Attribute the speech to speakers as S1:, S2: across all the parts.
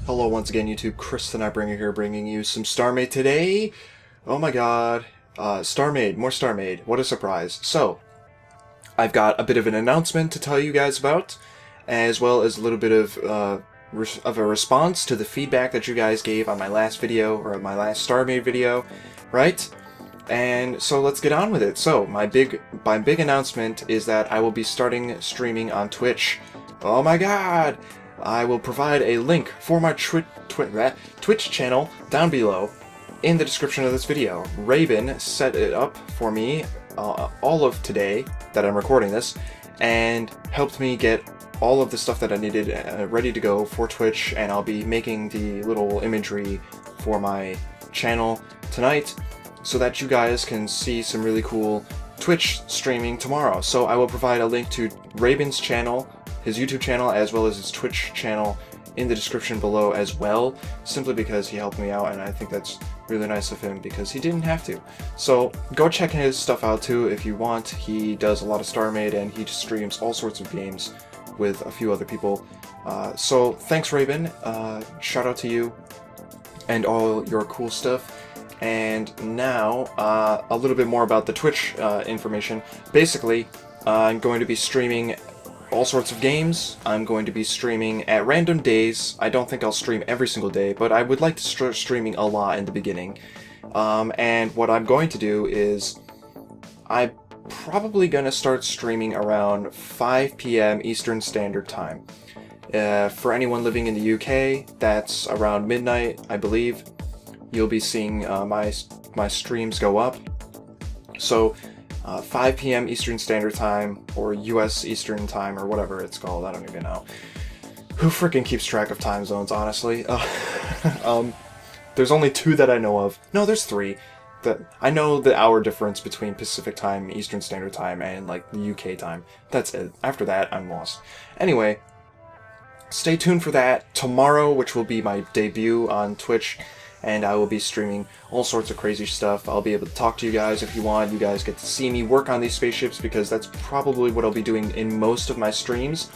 S1: Hello once again YouTube, Chris the Nightbringer here bringing you some StarMade today. Oh my god, StarMade, more StarMade, what a surprise. So, I've got a bit of an announcement to tell you guys about, as well as a little bit of a response to the feedback that you guys gave on my last video, or my last StarMade video, right? And so let's get on with it. So, my big announcement is that I will be starting streaming on Twitch. Oh my god! I will provide a link for my Twitch channel down below in the description of this video. Raiben set it up for me all of today that I'm recording this, and helped me get all of the stuff that I needed ready to go for Twitch, and I'll be making the little imagery for my channel tonight so that you guys can see some really cool Twitch streaming tomorrow. So I will provide a link to Raiben's channel, his YouTube channel, as well as his Twitch channel in the description below as well, simply because he helped me out, and I think that's really nice of him because he didn't have to. So go check his stuff out too if you want. He does a lot of StarMade, and he streams all sorts of games with a few other people. So thanks Raiben, shout out to you and all your cool stuff. And now a little bit more about the Twitch information. Basically, I'm going to be streaming all sorts of games. I'm going to be streaming at random days. I don't think I'll stream every single day, but I would like to start streaming a lot in the beginning. And what I'm going to do is I'm probably going to start streaming around 5 p.m. Eastern Standard Time. For anyone living in the UK, that's around midnight, I believe. You'll be seeing my streams go up. So 5 p.m. Eastern Standard Time, or US Eastern Time, or whatever it's called, I don't even know. Who freaking keeps track of time zones, honestly? There's only 2 that I know of. No, there's 3. I know the hour difference between Pacific Time, Eastern Standard Time, and like the UK time. That's it. After that, I'm lost. Anyway, stay tuned for that tomorrow, which will be my debut on Twitch. And I will be streaming all sorts of crazy stuff. I'll be able to talk to you guys if you want. You guys get to see me work on these spaceships, because that's probably what I'll be doing in most of my streams.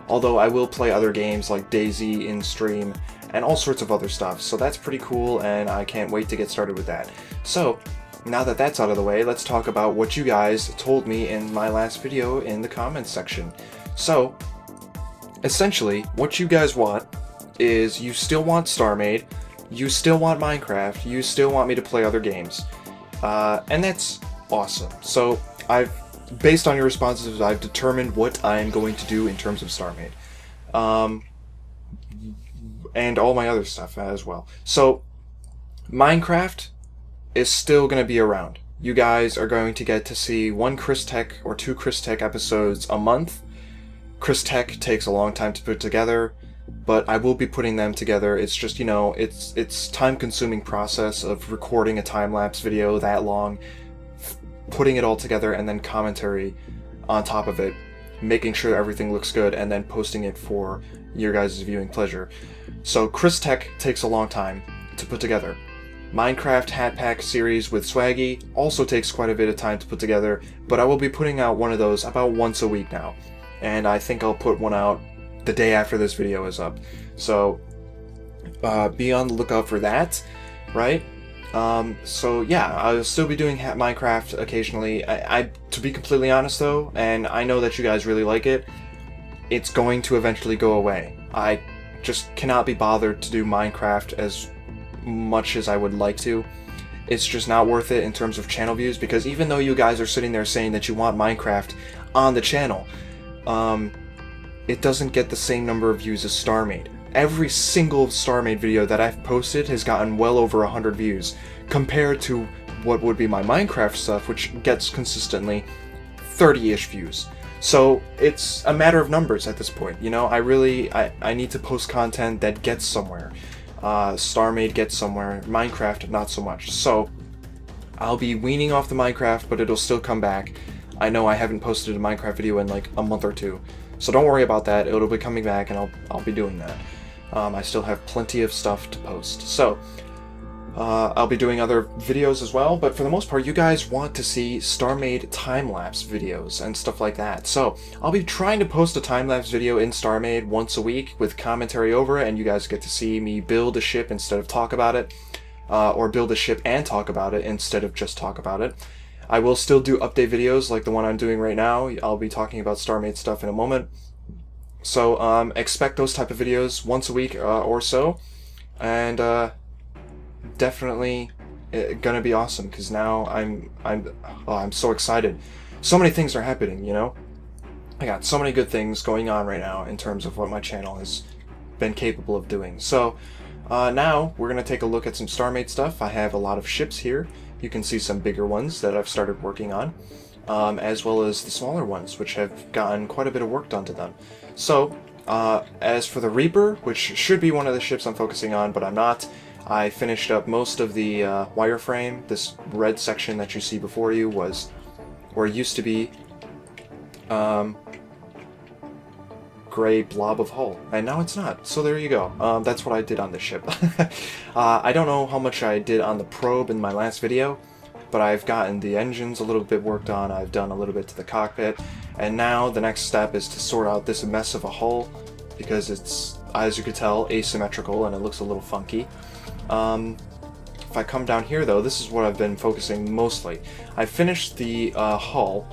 S1: Although I will play other games like DayZ in stream and all sorts of other stuff. So that's pretty cool, and I can't wait to get started with that. So now that that's out of the way, let's talk about what you guys told me in my last video in the comments section. So essentially, what you guys want is, you still want StarMade, you still want Minecraft, you still want me to play other games, and that's awesome. So based on your responses, I've determined what I'm going to do in terms of StarMade, and all my other stuff as well. So Minecraft is still going to be around. You guys are going to get to see 1 Chris Tech or 2 Chris Tech episodes a month. Chris Tech takes a long time to put together, but I will be putting them together. It's just, you know, it's time-consuming process of recording a time-lapse video that long, putting it all together, and then commentary on top of it, making sure everything looks good, and then posting it for your guys' viewing pleasure. So Chris Tech takes a long time to put together. Minecraft Hat Pack series with Swaggy also takes quite a bit of time to put together, but I will be putting out one of those about once a week now. And I think I'll put one out the day after this video is up. So be on the lookout for that, right? So yeah, I'll still be doing Minecraft occasionally. To be completely honest though, and I know that you guys really like it, it's going to eventually go away. I just cannot be bothered to do Minecraft as much as I would like to. It's just not worth it in terms of channel views, because even though you guys are sitting there saying that you want Minecraft on the channel, it doesn't get the same number of views as StarMade. Every single StarMade video that I've posted has gotten well over 100 views, compared to what would be my Minecraft stuff, which gets consistently 30-ish views. So it's a matter of numbers at this point, you know. I need to post content that gets somewhere. StarMade gets somewhere, Minecraft not so much. So I'll be weaning off the Minecraft, but it'll still come back. I know I haven't posted a Minecraft video in like a month or 2. So don't worry about that, it'll be coming back, and I'll be doing that. I still have plenty of stuff to post. So, I'll be doing other videos as well, but for the most part, you guys want to see StarMade time-lapse videos and stuff like that. So I'll be trying to post a time-lapse video in StarMade once a week with commentary over it, and you guys get to see me build a ship instead of talk about it, or build a ship and talk about it instead of just talk about it. I will still do update videos like the one I'm doing right now. I'll be talking about StarMade stuff in a moment. So expect those type of videos once a week or so, and definitely gonna be awesome, because now I'm so excited. So many things are happening, you know. I got so many good things going on right now in terms of what my channel has been capable of doing. So now we're gonna take a look at some StarMade stuff. I have a lot of ships here. You can see some bigger ones that I've started working on, as well as the smaller ones, which have gotten quite a bit of work done to them. So as for the Reaper, which should be one of the ships I'm focusing on, but I'm not, I finished up most of the wireframe. This red section that you see before you was, or used to be, gray blob of hull, and now it's not. So there you go. That's what I did on this ship. I don't know how much I did on the probe in my last video, but I've gotten the engines a little bit worked on. I've done a little bit to the cockpit, and now the next step is to sort out this mess of a hull, because it's, as you could tell, asymmetrical and it looks a little funky. If I come down here though, this is what I've been focusing mostly. I finished the hull,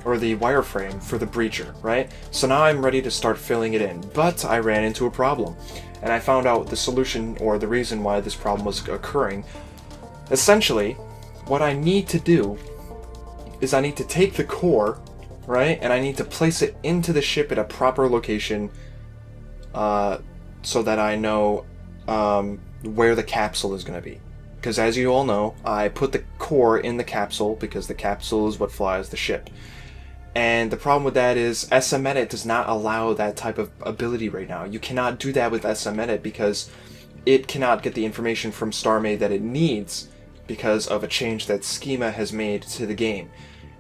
S1: or the wireframe for the breacher, right? So now I'm ready to start filling it in, but I ran into a problem, and I found out the solution, or the reason why this problem was occurring. Essentially, what I need to do is I need to take the core, right, and I need to place it into the ship at a proper location, so that I know where the capsule is going to be. Because as you all know, I put the core in the capsule because the capsule is what flies the ship. And the problem with that is SMEdit does not allow that type of ability right now. You cannot do that with SMEdit because it cannot get the information from StarMade that it needs because of a change that Schema has made to the game.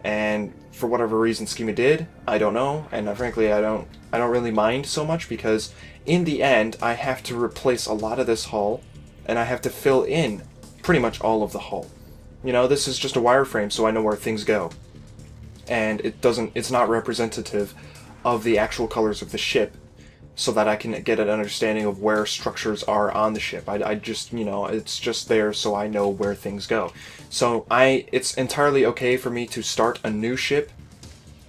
S1: And for whatever reason Schema did, I don't know, and frankly I don't really mind so much, because in the end I have to replace a lot of this hull, and I have to fill in pretty much all of the hull. You know, this is just a wireframe, so I know where things go. And it's not representative of the actual colors of the ship, so that I can get an understanding of where structures are on the ship. I just, you know, it's just there so I know where things go. So it's entirely okay for me to start a new ship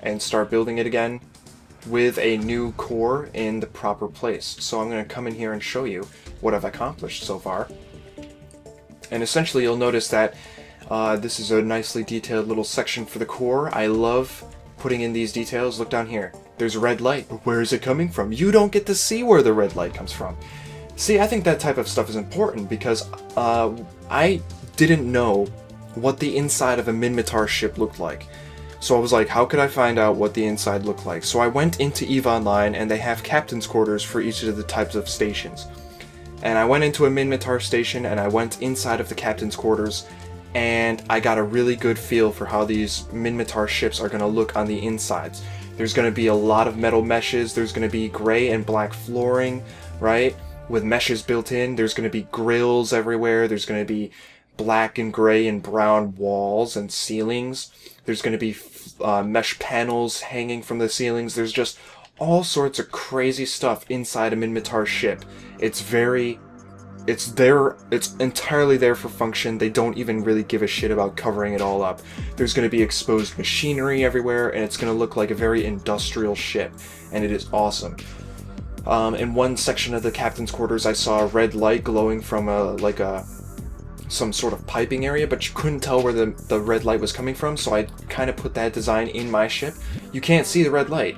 S1: and start building it again with a new core in the proper place. So I'm going to come in here and show you what I've accomplished so far. And essentially you'll notice that this is a nicely detailed little section for the core. I love putting in these details. Look down here. There's a red light, but where is it coming from? You don't get to see where the red light comes from. See, I think that type of stuff is important because I didn't know what the inside of a Minmatar ship looked like. So I was like, how could I find out what the inside looked like? So I went into EVE Online, and they have captain's quarters for each of the types of stations. And I went into a Minmatar station, and I went inside of the captain's quarters, and I got a really good feel for how these Minmatar ships are going to look on the insides. There's going to be a lot of metal meshes, there's going to be gray and black flooring, right, with meshes built in. There's going to be grills everywhere, there's going to be black and gray and brown walls and ceilings. There's going to be mesh panels hanging from the ceilings. There's just all sorts of crazy stuff inside a Minmatar ship. It's entirely there for function. They don't even really give a shit about covering it all up. There's going to be exposed machinery everywhere, and it's going to look like a very industrial ship, and it is awesome. In one section of the captain's quarters, I saw a red light glowing from some sort of piping area, but you couldn't tell where the red light was coming from, so I kind of put that design in my ship. You can't see the red light,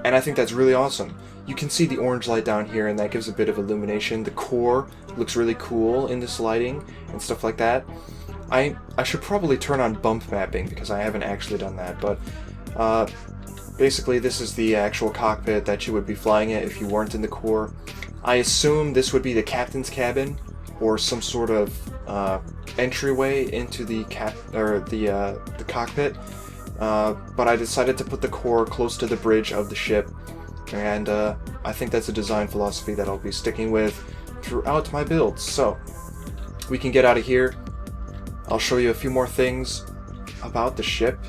S1: and I think that's really awesome. You can see the orange light down here, and that gives a bit of illumination. The core looks really cool in this lighting and stuff like that. I should probably turn on bump mapping because I haven't actually done that, but basically this is the actual cockpit that you would be flying at if you weren't in the core. I assume this would be the captain's cabin or some sort of entryway into the cockpit, but I decided to put the core close to the bridge of the ship, and I think that's a design philosophy that I'll be sticking with throughout my builds. So we can get out of here. I'll show you a few more things about the ship.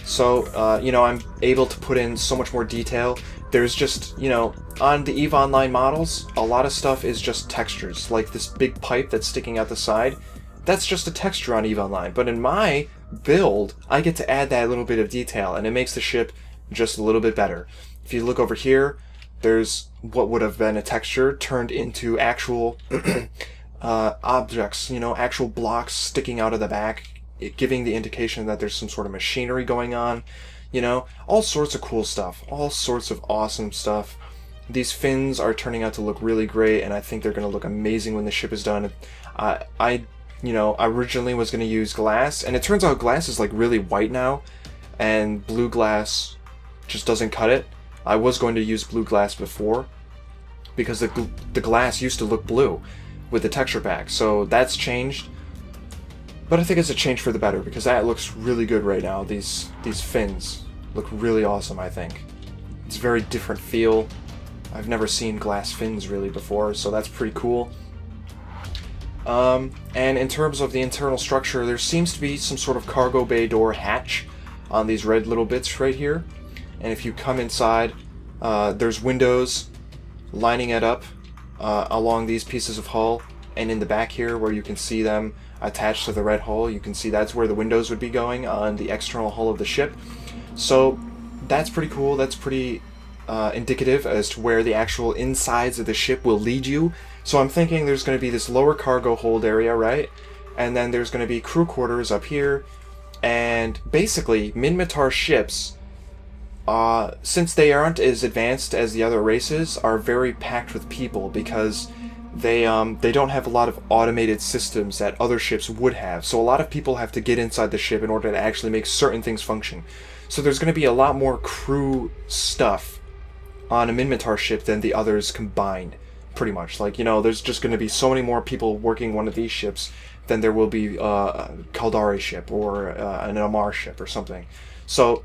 S1: So, you know, I'm able to put in so much more detail. There's just, you know, on the EVE Online models, a lot of stuff is just textures. Like this big pipe that's sticking out the side, that's just a texture on EVE Online. But in my build, I get to add that little bit of detail, and it makes the ship just a little bit better. If you look over here, there's what would have been a texture turned into actual objects, you know, actual blocks sticking out of the back, giving the indication that there's some sort of machinery going on. You know, all sorts of cool stuff, all sorts of awesome stuff. These fins are turning out to look really great, and I think they're going to look amazing when the ship is done. You know, I originally was going to use glass, and it turns out glass is like really white now, and blue glass just doesn't cut it. I was going to use blue glass before, because the glass used to look blue with the texture pack, so that's changed. But I think it's a change for the better, because that looks really good right now. These fins look really awesome, I think. It's a very different feel. I've never seen glass fins really before, so that's pretty cool. And in terms of the internal structure, there seems to be some sort of cargo bay door hatch on these red little bits right here. And if you come inside, there's windows lining it up along these pieces of hull. And in the back here, where you can see them attached to the red hull, you can see that's where the windows would be going on the external hull of the ship. So that's pretty cool. That's pretty indicative as to where the actual insides of the ship will lead you. So I'm thinking there's going to be this lower cargo hold area, right? And then there's going to be crew quarters up here. And basically, Minmatar ships, since they aren't as advanced as the other races, are very packed with people, because they don't have a lot of automated systems that other ships would have. So a lot of people have to get inside the ship in order to actually make certain things function. So there's going to be a lot more crew stuff on a Minmatar ship than the others combined, pretty much. Like, you know, there's just going to be so many more people working one of these ships than there will be a Caldari ship or an Amar ship or something. So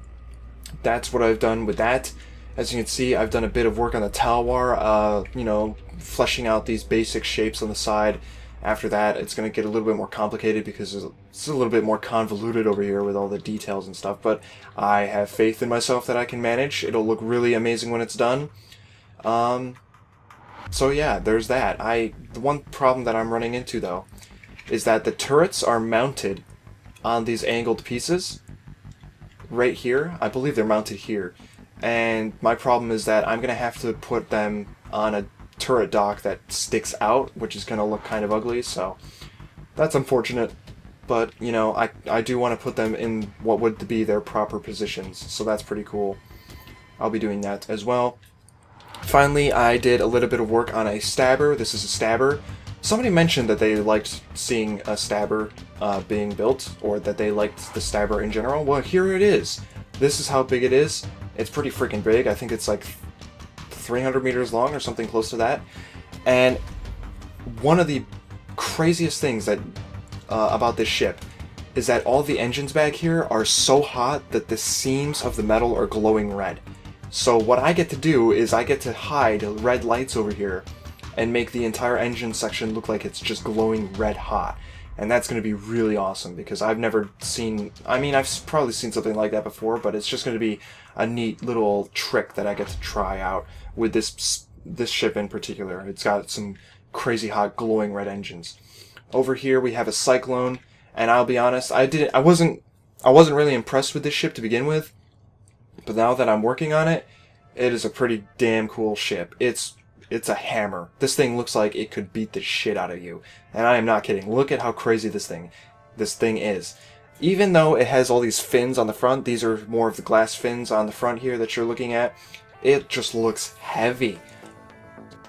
S1: that's what I've done with that. As you can see, I've done a bit of work on the Talwar, you know, fleshing out these basic shapes on the side. After that, it's going to get a little bit more complicated, because it's a little bit more convoluted over here with all the details and stuff, but I have faith in myself that I can manage. It'll look really amazing when it's done. So yeah, there's that. The one problem that I'm running into, though, is that the turrets are mounted on these angled pieces right here. I believe they're mounted here. And my problem is that I'm going to have to put them on a turret dock that sticks out, which is going to look kind of ugly, so that's unfortunate. But, you know, I do want to put them in what would be their proper positions, so that's pretty cool. I'll be doing that as well. Finally, I did a little bit of work on a stabber. This is a stabber. Somebody mentioned that they liked seeing a stabber being built, or that they liked the stabber in general. Well, here it is. This is how big it is. It's pretty freaking big. I think it's like 300 meters long or something close to that. And one of the craziest things that about this ship is that all the engines back here are so hot that the seams of the metal are glowing red. So what I get to do is I get to hide red lights over here and make the entire engine section look like it's just glowing red hot. And that's going to be really awesome, because I've never seen... I mean, I've probably seen something like that before, but it's just going to be a neat little trick that I get to try out with this ship in particular. It's got some crazy hot glowing red engines. Over here we have a Cyclone, and I'll be honest, I wasn't really impressed with this ship to begin with, but now that I'm working on it, it is a pretty damn cool ship. It's a hammer. This thing looks like it could beat the shit out of you. And I am not kidding. Look at how crazy this thing is. Even though it has all these fins on the front, these are more of the glass fins on the front here that you're looking at, it just looks heavy.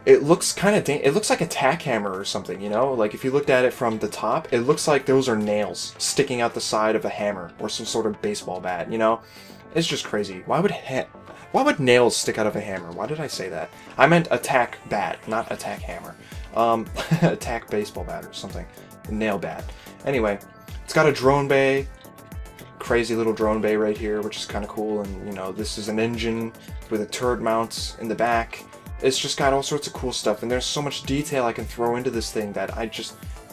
S1: It looks kind of it looks like a tack hammer or something, you know? Like if you looked at it from the top, it looks like those are nails sticking out the side of a hammer or some sort of baseball bat, you know? It's just crazy. Why would nails stick out of a hammer? Why did I say that? I meant attack bat, not attack hammer. Attack baseball bat or something. Nail bat. Anyway, it's got a drone bay. Crazy little drone bay right here, which is kind of cool. And, you know, this is an engine with a turret mount in the back. It's just got all sorts of cool stuff. And there's so much detail I can throw into this thing that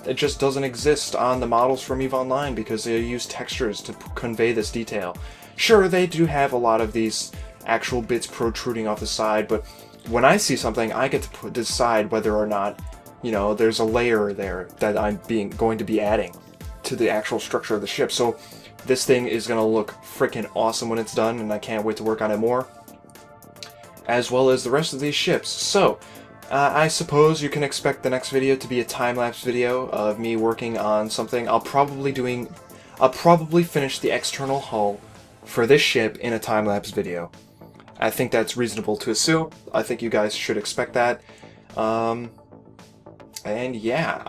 S1: it just doesn't exist on the models from EVE Online because they use textures to convey this detail. Sure, they do have a lot of these actual bits protruding off the side, but when I see something, I get to decide whether or not, you know, there's a layer there that I'm going to be adding to the actual structure of the ship. So this thing is going to look freaking awesome when it's done, and I can't wait to work on it more, as well as the rest of these ships. So I suppose you can expect the next video to be a time-lapse video of me working on something. I'll probably finish the external hull for this ship in a time-lapse video. I think that's reasonable to assume. I think you guys should expect that. And yeah,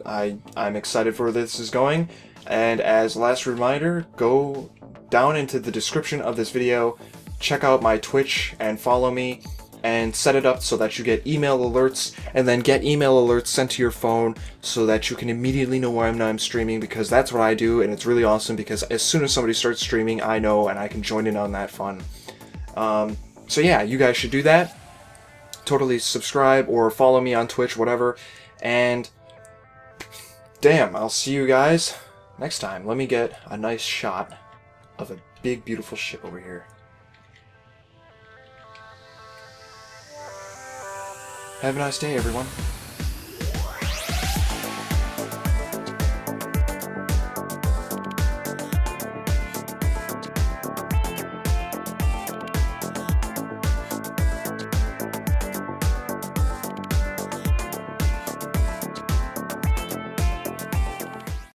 S1: I'm excited for where this is going. And as last reminder, go down into the description of this video, check out my Twitch and follow me, and set it up so that you get email alerts, and then get email alerts sent to your phone so that you can immediately know when I'm streaming, because that's what I do, and it's really awesome because as soon as somebody starts streaming, I know and I can join in on that fun. So yeah, you guys should do that. Totally subscribe or follow me on Twitch, whatever. And damn, I'll see you guys next time. Let me get a nice shot of a big, beautiful ship over here. Have a nice day, everyone.